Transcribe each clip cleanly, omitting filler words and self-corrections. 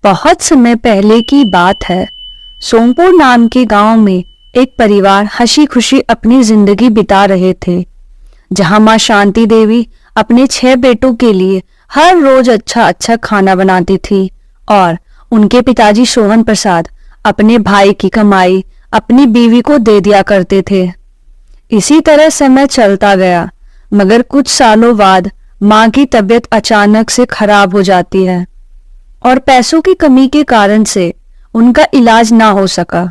बहुत समय पहले की बात है। सोमपुर नाम के गांव में एक परिवार हंसी खुशी अपनी जिंदगी बिता रहे थे, जहां मां शांति देवी अपने 6 बेटों के लिए हर रोज अच्छा अच्छा खाना बनाती थी और उनके पिताजी सोहन प्रसाद अपने भाई की कमाई अपनी बीवी को दे दिया करते थे। इसी तरह समय चलता गया, मगर कुछ सालों बाद मां की तबीयत अचानक से खराब हो जाती है और पैसों की कमी के कारण से उनका इलाज ना हो सका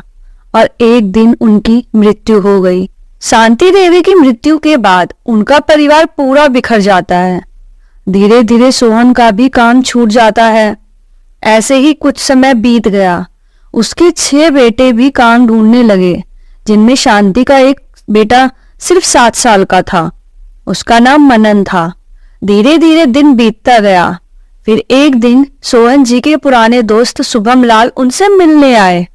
और एक दिन उनकी मृत्यु हो गई। शांति देवी की मृत्यु के बाद उनका परिवार पूरा बिखर जाता है। धीरे धीरे सोहन का भी काम छूट जाता है। ऐसे ही कुछ समय बीत गया। उसके 6 बेटे भी काम ढूंढने लगे, जिनमें शांति का एक बेटा सिर्फ 7 साल का था। उसका नाम मनन था। धीरे धीरे दिन बीतता गया। फिर एक दिन सोहन जी के पुराने दोस्त शुभम लाल उनसे मिलने आए।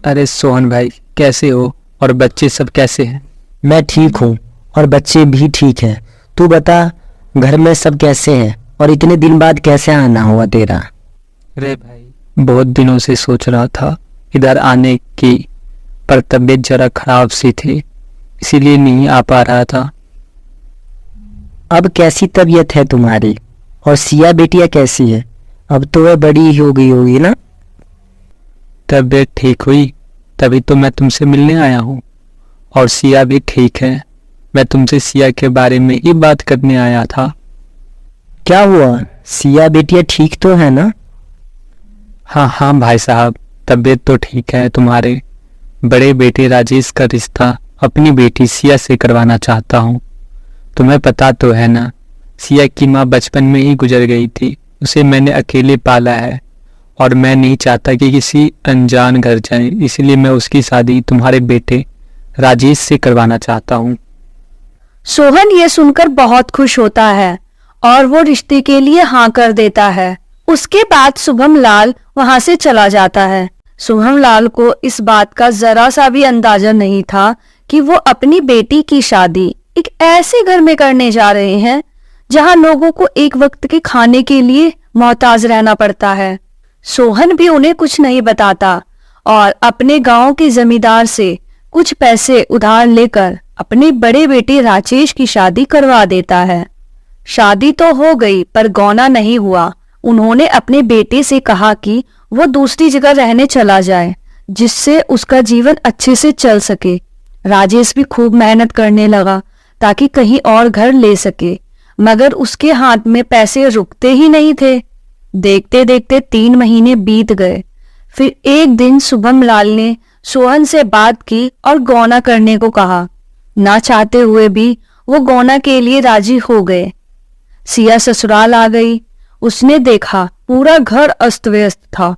अरे सोहन भाई, कैसे हो और बच्चे सब कैसे हैं? मैं ठीक हूँ और बच्चे भी ठीक हैं। तू बता, घर में सब कैसे हैं और इतने दिन बाद कैसे आना हुआ तेरा? अरे भाई, बहुत दिनों से सोच रहा था इधर आने की, पर तबीयत जरा खराब सी थी, इसीलिए नहीं आ पा रहा था। अब कैसी तबीयत है तुम्हारी? और सिया बेटिया कैसी है? अब तो वह बड़ी ही हो गई होगी ना? तबीयत ठीक हुई तभी तो मैं तुमसे मिलने आया हूँ, और सिया भी ठीक है। मैं तुमसे सिया के बारे में ही बात करने आया था। क्या हुआ? सिया बेटिया ठीक तो है ना? हाँ भाई साहब, तबीयत तो ठीक है। तुम्हारे बड़े बेटे राजेश का रिश्ता अपनी बेटी सिया से करवाना चाहता हूँ। तुम्हें पता तो है ना, सिया की माँ बचपन में ही गुजर गई थी। उसे मैंने अकेले पाला है और मैं नहीं चाहता कि किसी अनजान घर जाए, इसलिए मैं उसकी शादी तुम्हारे बेटे राजेश से करवाना चाहता हूँ। सोहन ये सुनकर बहुत खुश होता है और वो रिश्ते के लिए हाँ कर देता है। उसके बाद शुभम लाल वहां से चला जाता है। शुभम लाल को इस बात का जरा सा भी अंदाजा नहीं था कि वो अपनी बेटी की शादी एक ऐसे घर में करने जा रहे हैं जहां लोगों को एक वक्त के खाने के लिए मोहताज रहना पड़ता है। सोहन भी उन्हें कुछ नहीं बताता और अपने गांव के जमींदार से कुछ पैसे उधार लेकर अपने बड़े बेटे राजेश की शादी करवा देता है। शादी तो हो गई पर गौना नहीं हुआ। उन्होंने अपने बेटे से कहा कि वो दूसरी जगह रहने चला जाए, जिससे उसका जीवन अच्छे से चल सके। राजेश भी खूब मेहनत करने लगा ताकि कहीं और घर ले सके, मगर उसके हाथ में पैसे रुकते ही नहीं थे। देखते देखते 3 महीने बीत गए। फिर एक दिन शुभम लाल ने सोहन से बात की और गौना करने को कहा। ना चाहते हुए भी वो गौना के लिए राजी हो गए। सिया ससुराल आ गई। उसने देखा पूरा घर अस्त व्यस्त था।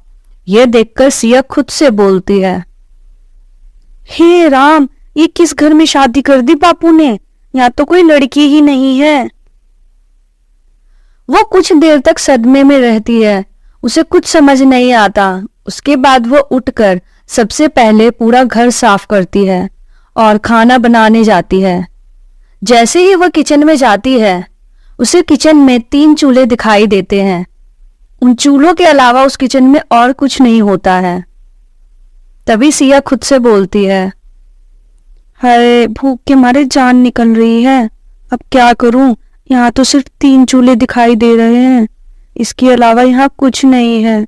यह देखकर सिया खुद से बोलती है, हे राम, ये किस घर में शादी कर दी बापू ने? यहाँ तो कोई लड़की ही नहीं है। वो कुछ देर तक सदमे में रहती है। उसे कुछ समझ नहीं आता। उसके बाद वो उठकर सबसे पहले पूरा घर साफ करती है और खाना बनाने जाती है। जैसे ही वह किचन में जाती है, उसे किचन में 3 चूल्हे दिखाई देते हैं। उन चूल्हों के अलावा उस किचन में और कुछ नहीं होता है। तभी सिया खुद से बोलती है, हाय, भूख के मारे जान निकल रही है। अब क्या करूं? यहाँ तो सिर्फ 3 चूल्हे दिखाई दे रहे हैं, इसके अलावा यहाँ कुछ नहीं है।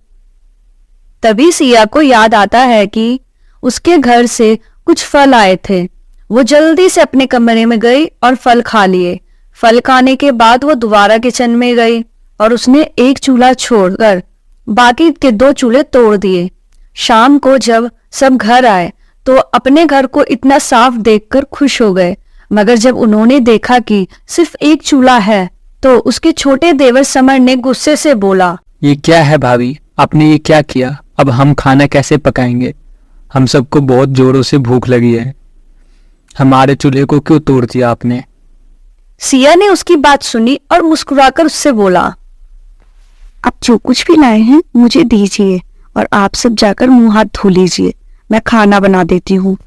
तभी सिया को याद आता है कि उसके घर से कुछ फल आए थे। वो जल्दी से अपने कमरे में गई और फल खा लिए। फल खाने के बाद वो दोबारा किचन में गई और उसने एक चूल्हा छोड़कर बाकी के 2 चूल्हे तोड़ दिए। शाम को जब सब घर आए तो अपने घर को इतना साफ देखकर खुश हो गए, मगर जब उन्होंने देखा कि सिर्फ एक चूल्हा है तो उसके छोटे देवर समर ने गुस्से से बोला, ये क्या है भाभी, आपने ये क्या किया? अब हम खाना कैसे पकाएंगे? हम सबको बहुत जोरों से भूख लगी है। हमारे चूल्हे को क्यों तोड़ दिया आपने? सिया ने उसकी बात सुनी और मुस्कुराकर उससे बोला, आप जो कुछ भी लाए हैं मुझे दीजिए और आप सब जाकर मुंह हाथ धो लीजिए, मैं खाना बना देती हूँ।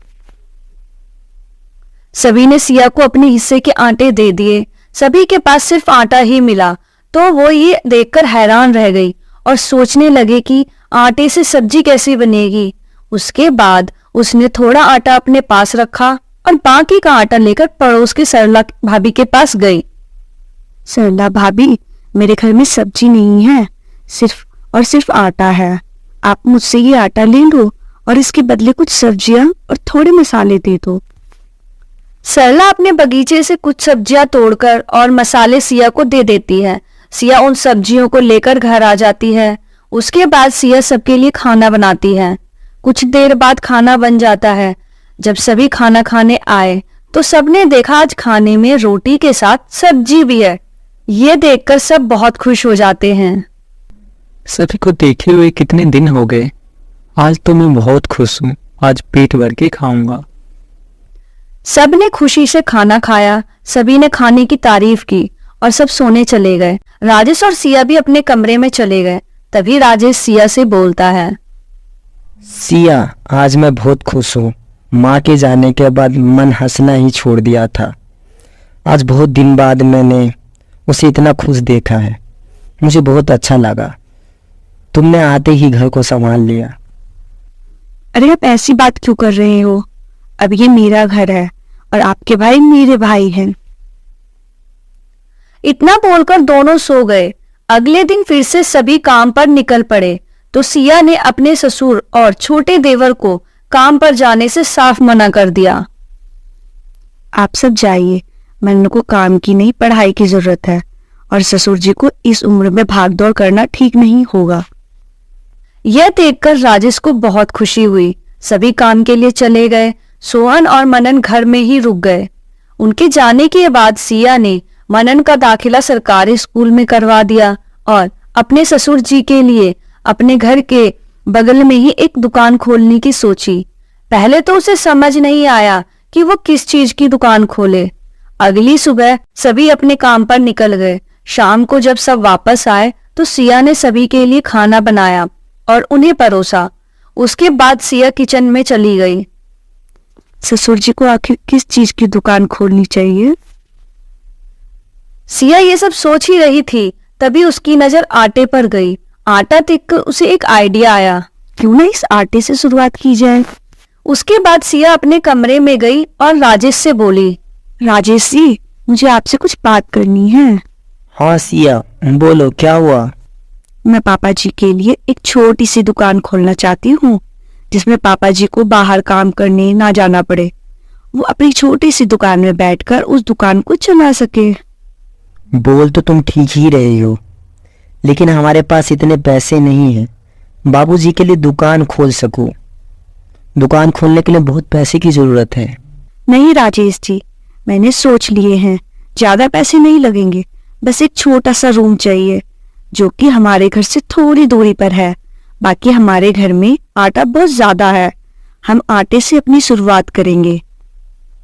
सभी ने सिया को अपने हिस्से के आटे दे दिए। सभी के पास सिर्फ आटा ही मिला तो वो ये देखकर हैरान रह गई और सोचने लगे कि आटे से सब्जी कैसी बनेगी। उसके बाद उसने थोड़ा आटा अपने पास रखा और बाकी का आटा लेकर पड़ोस की सरला भाभी के पास गई। सरला भाभी, मेरे घर में सब्जी नहीं है, सिर्फ आटा है। आप मुझसे ये आटा ले लो और इसके बदले कुछ सब्जियां और थोड़े मसाले दे दो। सरला अपने बगीचे से कुछ सब्जियां तोड़कर और मसाले सिया को दे देती है। सिया उन सब्जियों को लेकर घर आ जाती है। उसके बाद सिया सबके लिए खाना बनाती है। कुछ देर बाद खाना बन जाता है। जब सभी खाना खाने आए तो सबने देखा आज खाने में रोटी के साथ सब्जी भी है। ये देखकर सब बहुत खुश हो जाते हैं। सभी को देखे हुए कितने दिन हो गए। आज तो मैं बहुत खुश हूँ। आज पेट भर के खाऊंगा। सबने खुशी से खाना खाया। सभी ने खाने की तारीफ की और सब सोने चले गए। राजेश और सिया भी अपने कमरे में चले गए। तभी राजेश सिया से बोलता है, सिया, आज मैं बहुत खुश हूँ। माँ के जाने के बाद मन हंसना ही छोड़ दिया था। आज बहुत दिन बाद मैंने उसे इतना खुश देखा है। मुझे बहुत अच्छा लगा। तुमने आते ही घर को संभाल लिया। अरे आप ऐसी बात क्यों कर रहे हो? अब ये मेरा घर है और आपके भाई मेरे भाई हैं। इतना बोलकर दोनों सो गए। अगले दिन फिर से सभी काम पर निकल पड़े तो सिया ने अपने ससुर और छोटे देवर को काम पर जाने से साफ मना कर दिया। आप सब जाइए, मन को काम की नहीं पढ़ाई की जरूरत है और ससुर जी को इस उम्र में भागदौड़ करना ठीक नहीं होगा। यह देखकर राजेश को बहुत खुशी हुई। सभी काम के लिए चले गए। सोहन और मनन घर में ही रुक गए। उनके जाने के बाद सिया ने मनन का दाखिला सरकारी स्कूल में करवा दिया और अपने ससुर जी के लिए अपने घर के बगल में ही एक दुकान खोलने की सोची। पहले तो उसे समझ नहीं आया कि वो किस चीज की दुकान खोले। अगली सुबह सभी अपने काम पर निकल गए। शाम को जब सब वापस आए तो सिया ने सभी के लिए खाना बनाया और उन्हें परोसा। उसके बाद सिया किचन में चली गई। ससुर जी को आखिर किस चीज की दुकान खोलनी चाहिए? सिया ये सब सोच ही रही थी, तभी उसकी नजर आटे पर गई। आटा देखकर उसे एक आइडिया आया, क्यों ना इस आटे से शुरुआत की जाए। उसके बाद सिया अपने कमरे में गई और राजेश से बोली, राजेश जी, मुझे आपसे कुछ बात करनी है। हाँ सिया, बोलो, क्या हुआ? मैं पापा जी के लिए एक छोटी सी दुकान खोलना चाहती हूँ जिसमें पापा जी को बाहर काम करने ना जाना पड़े। वो अपनी छोटी सी दुकान में बैठकर उस दुकान को चला सके। बोल तो तुम ठीक ही रहे हो, लेकिन हमारे पास इतने पैसे नहीं हैं बाबूजी के लिए दुकान खोल सकूं। दुकान खोलने के लिए बहुत पैसे की जरूरत है। नहीं राजेश जी, मैंने सोच लिए हैं, ज्यादा पैसे नहीं लगेंगे। बस एक छोटा सा रूम चाहिए जो कि हमारे घर से थोड़ी दूरी पर है। बाकी हमारे घर में आटा बहुत ज्यादा है। हम आटे से अपनी शुरुआत करेंगे।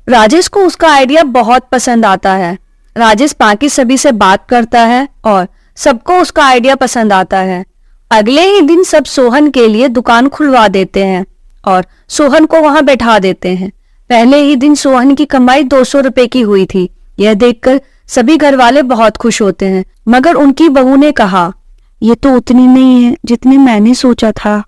राजेश को उसका आइडिया बहुत पसंद आता है। राजेश बाकी सभी से बात करता है और सबको उसका आइडिया पसंद आता है। अगले ही दिन सब सोहन के लिए दुकान खुलवा देते हैं और सोहन को वहां बैठा देते हैं। पहले ही दिन सोहन की कमाई 200 रुपए की हुई थी। यह देखकर सभी घर वाले बहुत खुश होते हैं, मगर उनकी बहू ने कहा, ये तो उतनी नहीं है जितनी मैंने सोचा था।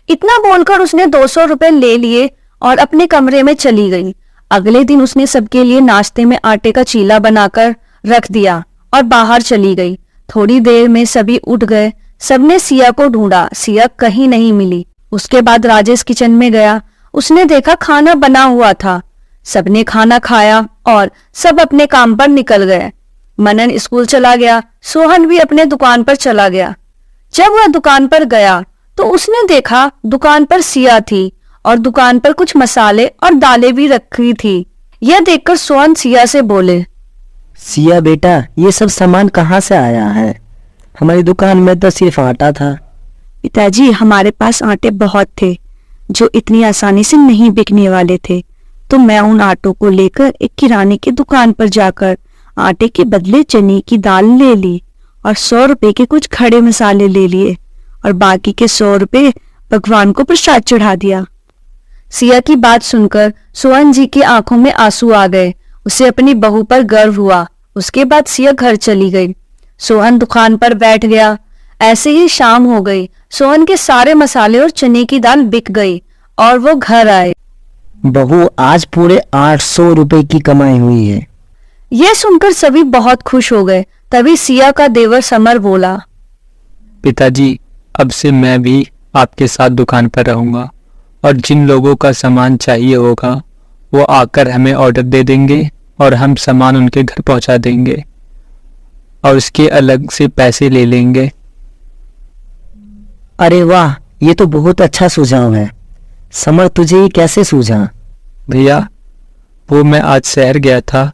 इतना बोलकर उसने 200 रुपए ले लिए और अपने कमरे में चली गई। अगले दिन उसने सबके लिए नाश्ते में आटे का चीला बनाकर रख दिया और बाहर चली गई। थोड़ी देर में सभी उठ गए। सबने सिया को ढूंढा, सिया कहीं नहीं मिली। उसके बाद राजेश किचन में गया। उसने देखा खाना बना हुआ था। सबने खाना खाया और सब अपने काम पर निकल गए। मनन स्कूल चला गया। सोहन भी अपने दुकान पर चला गया। जब वह दुकान पर गया तो उसने देखा दुकान पर सिया थी और दुकान पर कुछ मसाले और दालें भी रखी थी। यह देखकर सोहन सिया से बोले, सिया बेटा, ये सब सामान कहाँ से आया है? हमारी दुकान में तो सिर्फ आटा था। पिताजी, हमारे पास आटे बहुत थे जो इतनी आसानी से नहीं बिकने वाले थे, तो मैं उन आटों को लेकर एक किराने की दुकान पर जाकर आटे के बदले चने की दाल ले ली और 100 रुपए के कुछ खड़े मसाले ले लिए और बाकी के 100 रुपए भगवान को प्रसाद चढ़ा दिया। सिया की बात सुनकर सोहन जी की आंखों में आंसू आ गए। उसे अपनी बहू पर गर्व हुआ। उसके बाद सिया घर चली गई। सोहन दुकान पर बैठ गया। ऐसे ही शाम हो गई। सोहन के सारे मसाले और चने की दाल बिक गई और वो घर आए। बहू, आज पूरे 800 रुपए की कमाई हुई है। यह सुनकर सभी बहुत खुश हो गए। तभी सिया का देवर समर बोला, पिताजी, अब से मैं भी आपके साथ दुकान पर रहूंगा और जिन लोगों का सामान चाहिए होगा वो आकर हमें ऑर्डर दे देंगे और हम सामान उनके घर पहुंचा देंगे और उसके अलग से पैसे ले लेंगे। अरे वाह, ये तो बहुत अच्छा सुझाव है। समर, तुझे ये कैसे सूझा? भैया, वो मैं आज शहर गया था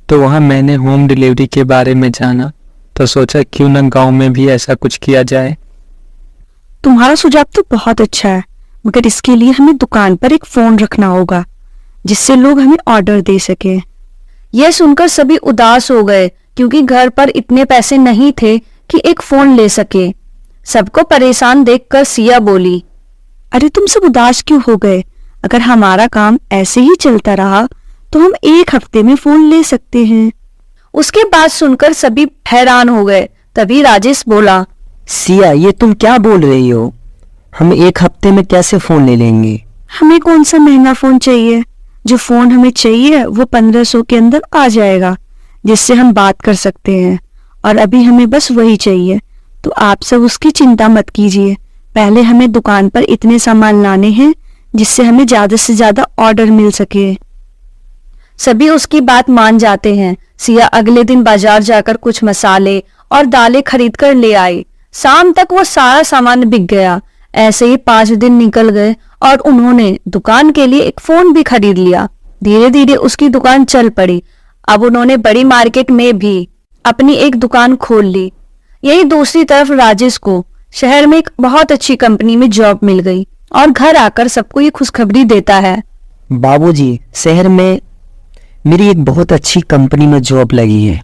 तो वहाँ मैंने होम डिलीवरी के बारे में जाना तो सोचा क्यों न गांव में भी ऐसा कुछ किया जाए। तुम्हारा सुझाव तो बहुत अच्छा है, मगर इसके लिए हमें दुकान पर एक फोन रखना होगा जिससे लोग हमें ऑर्डर दे सके। यह सुनकर सभी उदास हो गए क्योंकि घर पर इतने पैसे नहीं थे कि एक फोन ले सके। सबको परेशान देखकर सिया बोली, अरे तुम सब उदास क्यों हो गए? अगर हमारा काम ऐसे ही चलता रहा तो हम एक हफ्ते में फोन ले सकते हैं। उसके बाद सुनकर सभी हैरान हो गए। तभी राजेश बोला, सिया, ये तुम क्या बोल रही हो? हम एक हफ्ते में कैसे फोन ले लेंगे? हमें कौन सा महंगा फोन चाहिए? जो फोन हमें चाहिए वो 1500 के अंदर आ जाएगा जिससे हम बात कर सकते हैं, और अभी हमें बस वही चाहिए। तो आप सब उसकी चिंता मत कीजिए। पहले हमें दुकान पर इतने सामान लाने हैं जिससे हमें ज्यादा से ज्यादा ऑर्डर मिल सके। सभी उसकी बात मान जाते हैं। सिया अगले दिन बाजार जाकर कुछ मसाले और दालें खरीद कर ले आई। शाम तक वो सारा सामान बिक गया। ऐसे ही 5 दिन निकल गए और उन्होंने दुकान के लिए एक फोन भी खरीद लिया। धीरे धीरे उसकी दुकान चल पड़ी। अब उन्होंने बड़ी मार्केट में भी अपनी एक दुकान खोल ली। यही दूसरी तरफ राजेश को शहर में एक बहुत अच्छी कंपनी में जॉब मिल गई और घर आकर सबको ये खुशखबरी देता है। बाबूजी, शहर में मेरी एक बहुत अच्छी कंपनी में जॉब लगी है।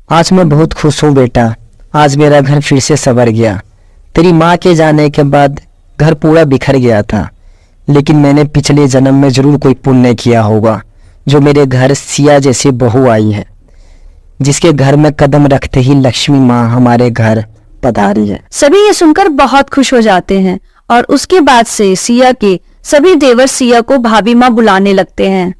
आज मैं बहुत खुश हूँ बेटा। आज मेरा घर फिर से संवर गया। तेरी माँ के जाने के बाद घर पूरा बिखर गया था, लेकिन मैंने पिछले जन्म में जरूर कोई पुण्य किया होगा जो मेरे घर सिया जैसी बहू आई है, जिसके घर में कदम रखते ही लक्ष्मी माँ हमारे घर पधारी है। सभी ये सुनकर बहुत खुश हो जाते हैं और उसके बाद से सिया के सभी देवर सिया को भाभी माँ बुलाने लगते हैं।